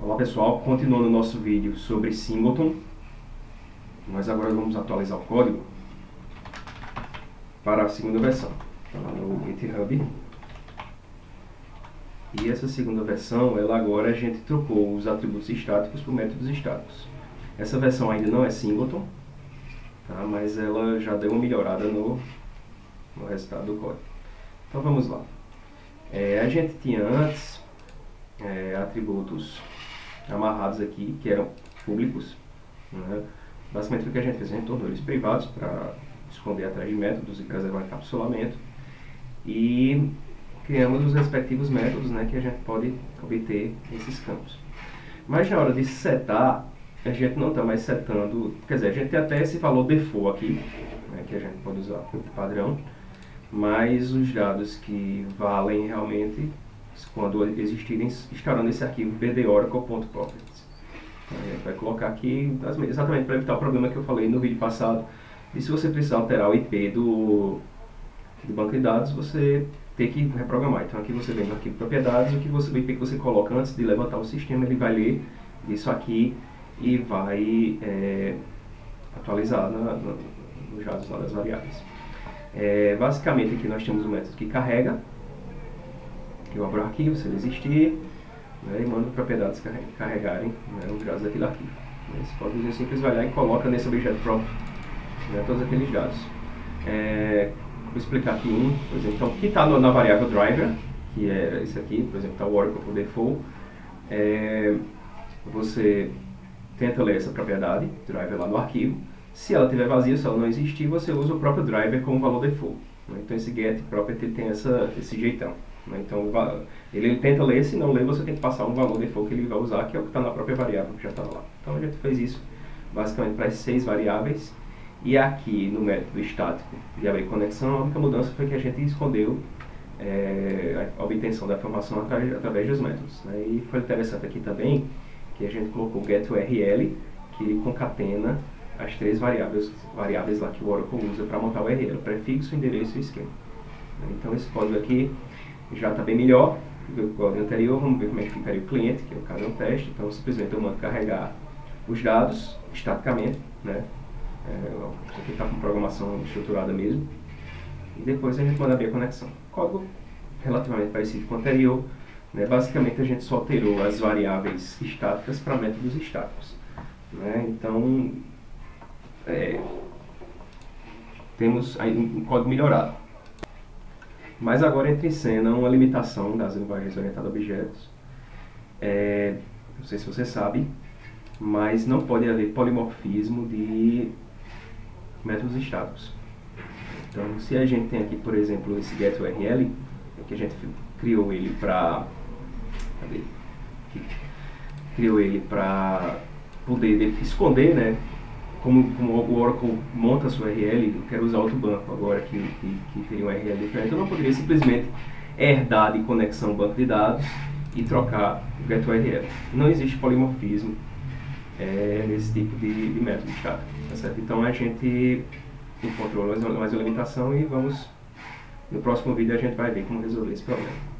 Olá pessoal, continuando o nosso vídeo sobre Singleton. Nós agora vamos atualizar o código para a segunda versão. Está lá no GitHub. E essa segunda versão, agora a gente trocou os atributos estáticos por métodos estáticos. Essa versão ainda não é Singleton, tá? Mas ela já deu uma melhorada no resultado do código. Então vamos lá. A gente tinha antes atributos amarrados aqui, que eram públicos, né? Basicamente o que a gente fez, a gente tornou eles privados para esconder atrás de métodos e preservar encapsulamento, e criamos os respectivos métodos, né, que a gente pode obter esses campos. Mas na hora de setar, a gente não está mais setando, quer dizer, a gente tem até esse valor default aqui, né, que a gente pode usar padrão, mas os dados que valem realmente, quando existirem, estarão nesse arquivo bdoracle.properties. Então, a gente vai colocar aqui, exatamente para evitar o problema que eu falei no vídeo passado, de se você precisar alterar o IP do banco de dados, você tem que reprogramar. Então aqui você vem no arquivo propriedades, o IP que você coloca antes de levantar o sistema, ele vai ler isso aqui e vai atualizar nos dados lá das variáveis. Basicamente aqui nós temos um método que carrega, que eu abro o arquivo, se ele existir, né, e mando propriedades carregarem, né, os dados daquele arquivo. Esse código simples vai lá e coloca nesse objeto próprio, né, todos aqueles dados. Vou explicar aqui por exemplo, então, que está na variável driver, que é esse aqui, por exemplo, está o Oracle por default. Você tenta ler essa propriedade, driver, lá no arquivo. Se ela estiver vazia, se ela não existir, você usa o próprio driver como valor default, né? Então esse get property tem esse jeitão, né? Então ele tenta ler, se não ler, você tem que passar um valor default que ele vai usar, que é o que está na própria variável que já está lá. Então a gente fez isso basicamente para essas 6 variáveis. E aqui no método estático de abrir conexão, a única mudança foi que a gente escondeu a obtenção da informação através dos métodos, né? E foi interessante aqui também que a gente colocou o getURL, que concatena as 3 variáveis lá que o Oracle usa para montar o URL, prefixo, endereço e esquema. Então esse código aqui já está bem melhor do que o código anterior. Vamos ver como é que ficaria o cliente, que no caso é um teste. Então simplesmente eu mando carregar os dados estaticamente, né? Isso aqui está com programação estruturada mesmo, e depois a gente manda abrir a conexão. Código relativamente parecido com o anterior, né? Basicamente a gente só alterou as variáveis estáticas para métodos estáticos, né? Então temos aí um código melhorado. Mas agora entra em cena uma limitação das linguagens orientadas a objetos. Não sei se você sabe, mas não pode haver polimorfismo de métodos estáticos. Então, se a gente tem aqui, por exemplo, esse getURL, que a gente criou ele para poder esconder, né? Como o Oracle monta a sua URL, eu quero usar outro banco agora que teria um URL diferente, eu não poderia simplesmente herdar de conexão o banco de dados e trocar o getURL. Não existe polimorfismo nesse tipo de método estático, tá certo? Então a gente encontrou mais uma limitação e no próximo vídeo a gente vai ver como resolver esse problema.